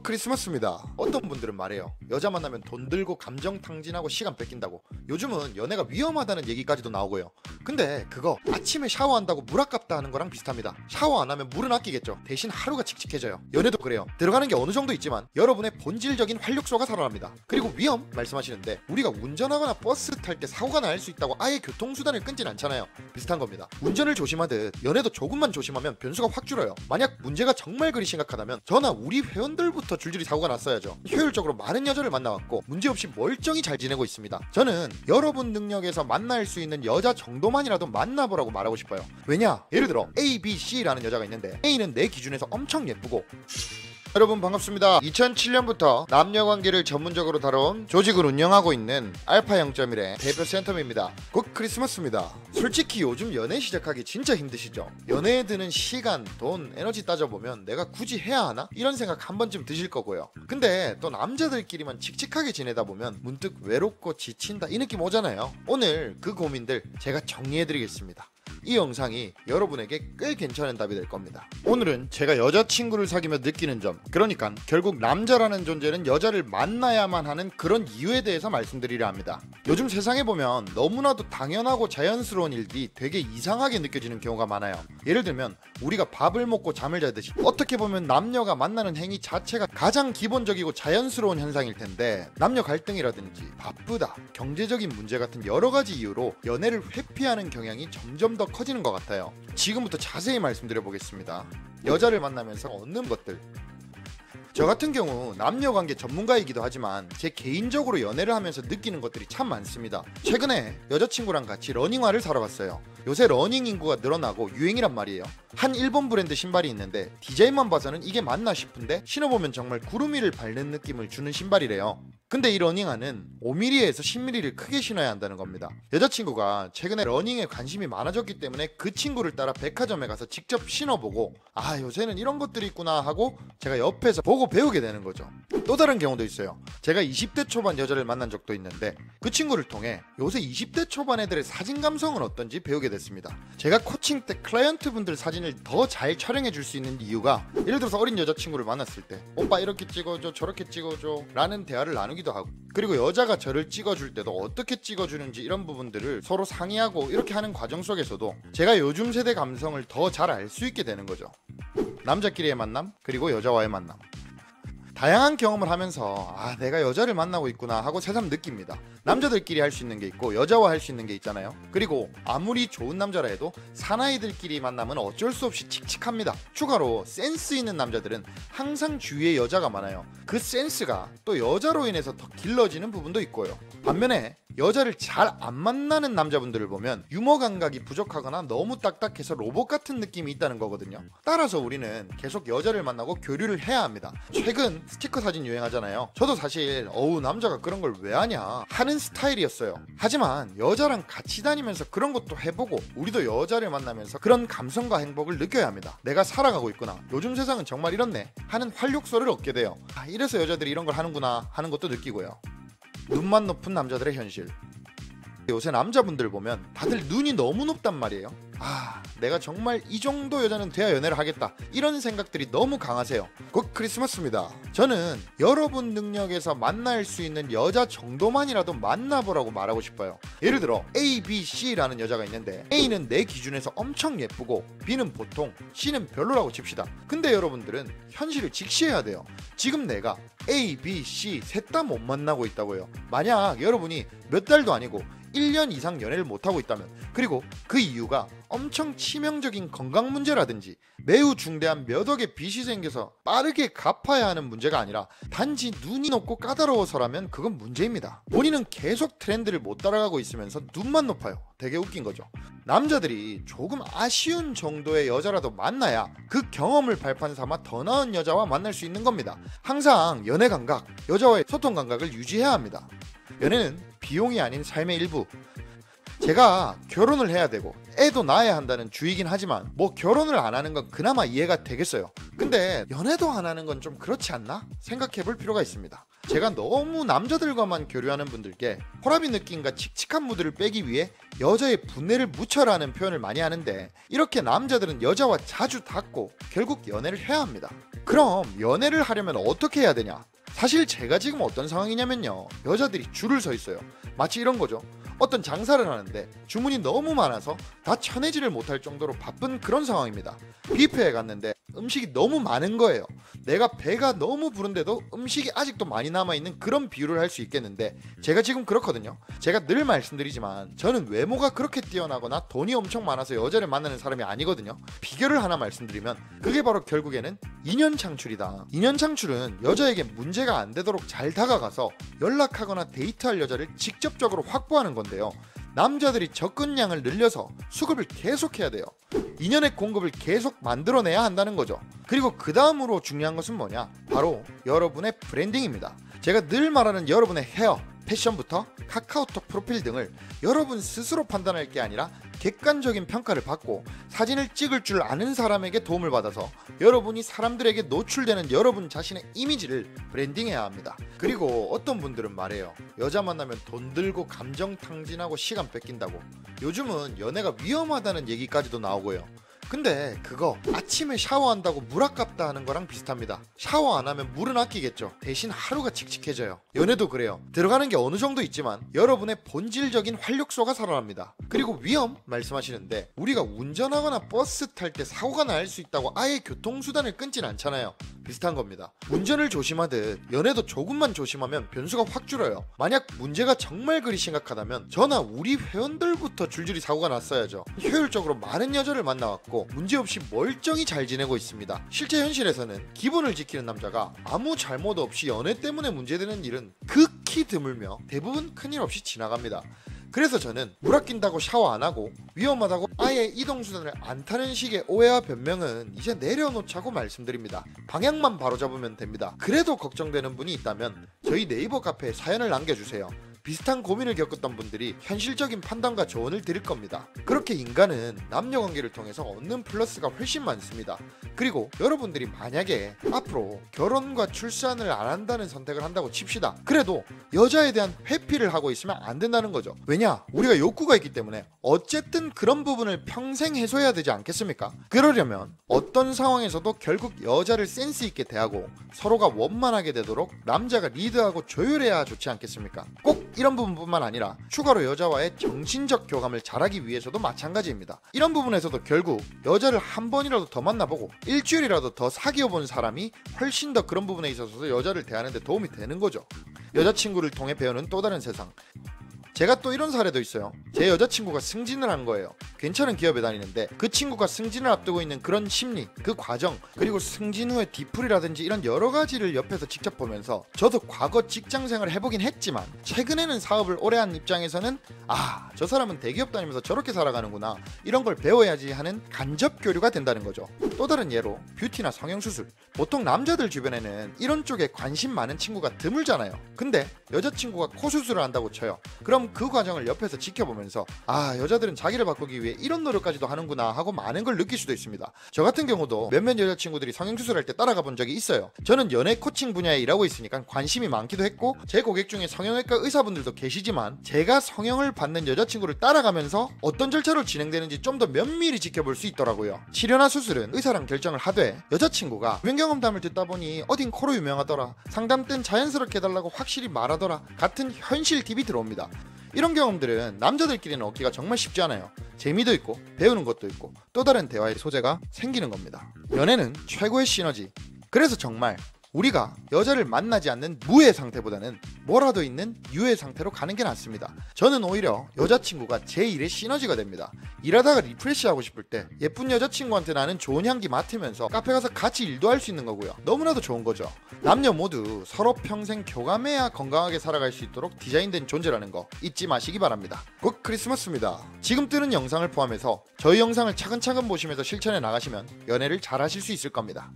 크리스마스입니다. 어떤 분들은 말해요. 여자 만나면 돈 들고 감정 탕진하고 시간 뺏긴다고. 요즘은 연애가 위험하다는 얘기까지도 나오고요. 근데 그거 아침에 샤워한다고 물 아깝다 하는 거랑 비슷합니다. 샤워 안 하면 물은 아끼겠죠. 대신 하루가 칙칙해져요. 연애도 그래요. 들어가는 게 어느 정도 있지만 여러분의 본질적인 활력소가 살아납니다. 그리고 위험 말씀하시는데 우리가 운전하거나 버스 탈 때 사고가 날 수 있다고 아예 교통수단을 끊진 않잖아요. 비슷한 겁니다. 운전을 조심하듯 연애도 조금만 조심하면 변수가 확 줄어요. 만약 문제가 정말 그리 심각하다면 저나 우리 회원들부터 줄줄이 사고가 났어야죠. 효율적으로 많은 여자를 만나왔고 문제없이 멀쩡히 잘 지내고 있습니다. 저는 여러분 능력에서 만날 수 있는 여자 정도만이라도 만나보라고 말하고 싶어요. 왜냐? 예를 들어 A, B, C라는 여자가 있는데 A는 내 기준에서 엄청 예쁘고, 여러분 반갑습니다. 2007년부터 남녀관계를 전문적으로 다뤄온 조직을 운영하고 있는 알파 0.1의 대표 센텀입니다. 곧 크리스마스입니다. 솔직히 요즘 연애 시작하기 진짜 힘드시죠? 연애에 드는 시간, 돈, 에너지 따져보면 내가 굳이 해야 하나? 이런 생각 한 번쯤 드실 거고요. 근데 또 남자들끼리만 칙칙하게 지내다 보면 문득 외롭고 지친다 이 느낌 오잖아요. 오늘 그 고민들 제가 정리해드리겠습니다. 이 영상이 여러분에게 꽤 괜찮은 답이 될 겁니다. 오늘은 제가 여자친구를 사귀며 느끼는 점, 그러니까 결국 남자라는 존재는 여자를 만나야만 하는 그런 이유에 대해서 말씀드리려 합니다. 요즘 세상에 보면 너무나도 당연하고 자연스러운 일들이 되게 이상하게 느껴지는 경우가 많아요. 예를 들면 우리가 밥을 먹고 잠을 자듯이 어떻게 보면 남녀가 만나는 행위 자체가 가장 기본적이고 자연스러운 현상일 텐데, 남녀 갈등이라든지 바쁘다, 경제적인 문제 같은 여러 가지 이유로 연애를 회피하는 경향이 점점 더 커지는 것 같아요. 지금부터 자세히 말씀드려 보겠습니다. 여자를 만나면서 얻는 것들. 저 같은 경우 남녀관계 전문가이기도 하지만 제 개인적으로 연애를 하면서 느끼는 것들이 참 많습니다. 최근에 여자친구랑 같이 러닝화를 사러 갔어요. 요새 러닝 인구가 늘어나고 유행이란 말이에요. 한 일본 브랜드 신발이 있는데 디자인만 봐서는 이게 맞나 싶은데 신어보면 정말 구름 위를 밟는 느낌을 주는 신발이래요. 근데 이 러닝화는 5mm에서 10mm를 크게 신어야 한다는 겁니다. 여자친구가 최근에 러닝에 관심이 많아졌기 때문에 그 친구를 따라 백화점에 가서 직접 신어보고, 아 요새는 이런 것들이 있구나 하고 제가 옆에서 보고 배우게 되는 거죠. 또 다른 경우도 있어요. 제가 20대 초반 여자를 만난 적도 있는데 그 친구를 통해 요새 20대 초반 애들의 사진 감성은 어떤지 배우게 됐습니다. 제가 코칭 때 클라이언트 분들 사진을 더 잘 촬영해 줄 수 있는 이유가, 예를 들어서 어린 여자친구를 만났을 때 오빠 이렇게 찍어줘 저렇게 찍어줘 라는 대화를 나누기도 하고, 그리고 여자가 저를 찍어줄 때도 어떻게 찍어주는지 이런 부분들을 서로 상의하고 이렇게 하는 과정 속에서도 제가 요즘 세대 감성을 더 잘 알 수 있게 되는 거죠. 남자끼리의 만남, 그리고 여자와의 만남. 다양한 경험을 하면서 내가 여자를 만나고 있구나 하고 새삼 느낍니다. 남자들끼리 할 수 있는 게 있고 여자와 할 수 있는 게 있잖아요. 그리고 아무리 좋은 남자라 해도 사나이들끼리 만나면 어쩔 수 없이 칙칙합니다. 추가로 센스 있는 남자들은 항상 주위에 여자가 많아요. 그 센스가 또 여자로 인해서 더 길러지는 부분도 있고요. 반면에 여자를 잘 안 만나는 남자분들을 보면 유머 감각이 부족하거나 너무 딱딱해서 로봇 같은 느낌이 있다는 거거든요. 따라서 우리는 계속 여자를 만나고 교류를 해야 합니다. 최근 스티커 사진 유행하잖아요. 저도 사실 남자가 그런 걸 왜 하냐 하는 스타일이었어요. 하지만 여자랑 같이 다니면서 그런 것도 해보고 우리도 여자를 만나면서 그런 감성과 행복을 느껴야 합니다. 내가 살아가고 있구나, 요즘 세상은 정말 이렇네 하는 활력소를 얻게 돼요. 이래서 여자들이 이런 걸 하는구나 하는 것도 느끼고요. 눈만 높은 남자들의 현실. 요새 남자분들 보면 다들 눈이 너무 높단 말이에요. 내가 정말 이 정도 여자는 돼야 연애를 하겠다 이런 생각들이 너무 강하세요. 곧 크리스마스입니다. 저는 여러분 능력에서 만날 수 있는 여자 정도만이라도 만나보라고 말하고 싶어요. 예를 들어 A, B, C라는 여자가 있는데 A는 내 기준에서 엄청 예쁘고 B는 보통, C는 별로라고 칩시다. 근데 여러분들은 현실을 직시해야 돼요. 지금 내가 A, B, C 셋 다 못 만나고 있다고요. 만약 여러분이 몇 달도 아니고 1년 이상 연애를 못하고 있다면, 그리고 그 이유가 엄청 치명적인 건강 문제라든지 매우 중대한 몇 억의 빚이 생겨서 빠르게 갚아야 하는 문제가 아니라 단지 눈이 높고 까다로워서라면 그건 문제입니다. 본인은 계속 트렌드를 못 따라가고 있으면서 눈만 높아요. 되게 웃긴 거죠. 남자들이 조금 아쉬운 정도의 여자라도 만나야 그 경험을 발판 삼아 더 나은 여자와 만날 수 있는 겁니다. 항상 연애 감각, 여자와의 소통 감각을 유지해야 합니다. 연애는 비용이 아닌 삶의 일부. 제가 결혼을 해야 되고 애도 낳아야 한다는 주의긴 하지만 뭐 결혼을 안 하는 건 그나마 이해가 되겠어요. 근데 연애도 안 하는 건 좀 그렇지 않나? 생각해 볼 필요가 있습니다. 제가 너무 남자들과만 교류하는 분들께 호라비 느낌과 칙칙한 무드를 빼기 위해 여자의 분내를 묻혀라는 표현을 많이 하는데, 이렇게 남자들은 여자와 자주 닿고 결국 연애를 해야 합니다. 그럼 연애를 하려면 어떻게 해야 되냐? 사실 제가 지금 어떤 상황이냐면요, 여자들이 줄을 서 있어요. 마치 이런 거죠. 어떤 장사를 하는데 주문이 너무 많아서 다 쳐내지를 못할 정도로 바쁜 그런 상황입니다. 뷔페에 갔는데 음식이 너무 많은 거예요. 내가 배가 너무 부른데도 음식이 아직도 많이 남아있는 그런 비유를 할 수 있겠는데, 제가 지금 그렇거든요. 제가 늘 말씀드리지만 저는 외모가 그렇게 뛰어나거나 돈이 엄청 많아서 여자를 만나는 사람이 아니거든요. 비결을 하나 말씀드리면 그게 바로 결국에는 인연 창출이다. 인연 창출은 여자에게 문제가 안 되도록 잘 다가가서 연락하거나 데이트할 여자를 직접적으로 확보하는 건데요. 남자들이 접근량을 늘려서 수급을 계속해야 돼요. 인연의 공급을 계속 만들어내야 한다는 거죠. 그리고 그 다음으로 중요한 것은 뭐냐? 바로 여러분의 브랜딩입니다. 제가 늘 말하는 여러분의 헤어, 패션부터 카카오톡 프로필 등을 여러분 스스로 판단할 게 아니라 객관적인 평가를 받고 사진을 찍을 줄 아는 사람에게 도움을 받아서 여러분이 사람들에게 노출되는 여러분 자신의 이미지를 브랜딩해야 합니다. 그리고 어떤 분들은 말해요. 여자 만나면 돈 들고 감정 탕진하고 시간 뺏긴다고. 요즘은 연애가 위험하다는 얘기까지도 나오고요. 근데 그거 아침에 샤워한다고 물 아깝다 하는 거랑 비슷합니다. 샤워 안 하면 물은 아끼겠죠. 대신 하루가 칙칙해져요. 연애도 그래요. 들어가는 게 어느 정도 있지만 여러분의 본질적인 활력소가 살아납니다. 그리고 위험 말씀하시는데, 우리가 운전하거나 버스 탈 때 사고가 날 수 있다고 아예 교통수단을 끊진 않잖아요. 비슷한 겁니다. 운전을 조심하듯 연애도 조금만 조심하면 변수가 확 줄어요. 만약 문제가 정말 그리 심각하다면 저나 우리 회원들부터 줄줄이 사고가 났어야죠. 효율적으로 많은 여자를 만나왔고 문제없이 멀쩡히 잘 지내고 있습니다. 실제 현실에서는 기본을 지키는 남자가 아무 잘못 없이 연애 때문에 문제되는 일은 극히 드물며 대부분 큰일 없이 지나갑니다. 그래서 저는 물 아낀다고 샤워 안 하고 위험하다고 아예 이동수단을 안 타는 식의 오해와 변명은 이제 내려놓자고 말씀드립니다. 방향만 바로잡으면 됩니다. 그래도 걱정되는 분이 있다면 저희 네이버 카페에 사연을 남겨주세요. 비슷한 고민을 겪었던 분들이 현실적인 판단과 조언을 드릴 겁니다. 그렇게 인간은 남녀관계를 통해서 얻는 플러스가 훨씬 많습니다. 그리고 여러분들이 만약에 앞으로 결혼과 출산을 안 한다는 선택을 한다고 칩시다. 그래도 여자에 대한 회피를 하고 있으면 안 된다는 거죠. 왜냐? 우리가 욕구가 있기 때문에 어쨌든 그런 부분을 평생 해소해야 되지 않겠습니까? 그러려면 어떤 상황에서도 결국 여자를 센스 있게 대하고 서로가 원만하게 되도록 남자가 리드하고 조율해야 좋지 않겠습니까? 꼭 이런 부분뿐만 아니라 추가로 여자와의 정신적 교감을 잘하기 위해서도 마찬가지입니다. 이런 부분에서도 결국 여자를 한 번이라도 더 만나보고 일주일이라도 더 사귀어본 사람이 훨씬 더 그런 부분에 있어서 여자를 대하는 데 도움이 되는 거죠. 여자친구를 통해 배우는 또 다른 세상. 제가 또 이런 사례도 있어요. 제 여자친구가 승진을 한 거예요. 괜찮은 기업에 다니는데 그 친구가 승진을 앞두고 있는 그런 심리, 그 과정, 그리고 승진 후의 뒤풀이라든지 이런 여러 가지를 옆에서 직접 보면서 저도 과거 직장 생활을 해보긴 했지만 최근에는 사업을 오래 한 입장에서는 저 사람은 대기업 다니면서 저렇게 살아가는구나, 이런 걸 배워야지 하는 간접 교류가 된다는 거죠. 또 다른 예로 뷰티나 성형수술. 보통 남자들 주변에는 이런 쪽에 관심 많은 친구가 드물잖아요. 근데 여자친구가 코 수술을 한다고 쳐요. 그럼 그 과정을 옆에서 지켜보면서 여자들은 자기를 바꾸기 위해 이런 노력까지도 하는구나 하고 많은 걸 느낄 수도 있습니다. 저 같은 경우도 몇몇 여자친구들이 성형수술할 때 따라가 본 적이 있어요. 저는 연애 코칭 분야에 일하고 있으니까 관심이 많기도 했고 제 고객 중에 성형외과 의사분들도 계시지만 제가 성형을 받는 여자친구를 따라가면서 어떤 절차로 진행되는지 좀 더 면밀히 지켜볼 수 있더라고요. 치료나 수술은 의사랑 결정을 하되 여자친구가 주변 경험담을 듣다 보니 어딘 코로 유명하더라, 상담 땐 자연스럽게 해달라고 확실히 말하더라 같은 현실 팁이 들어옵니다. 이런 경험들은 남자들끼리는 얻기가 정말 쉽지 않아요. 재미도 있고 배우는 것도 있고 또 다른 대화의 소재가 생기는 겁니다. 연애는 최고의 시너지. 그래서 정말 우리가 여자를 만나지 않는 무의 상태보다는 뭐라도 있는 유의 상태로 가는 게 낫습니다. 저는 오히려 여자친구가 제 일의 시너지가 됩니다. 일하다가 리프레시하고 싶을 때 예쁜 여자친구한테 나는 좋은 향기 맡으면서 카페 가서 같이 일도 할 수 있는 거고요. 너무나도 좋은 거죠. 남녀 모두 서로 평생 교감해야 건강하게 살아갈 수 있도록 디자인된 존재라는 거 잊지 마시기 바랍니다. 곧 크리스마스입니다. 지금 뜨는 영상을 포함해서 저희 영상을 차근차근 보시면서 실천해 나가시면 연애를 잘 하실 수 있을 겁니다.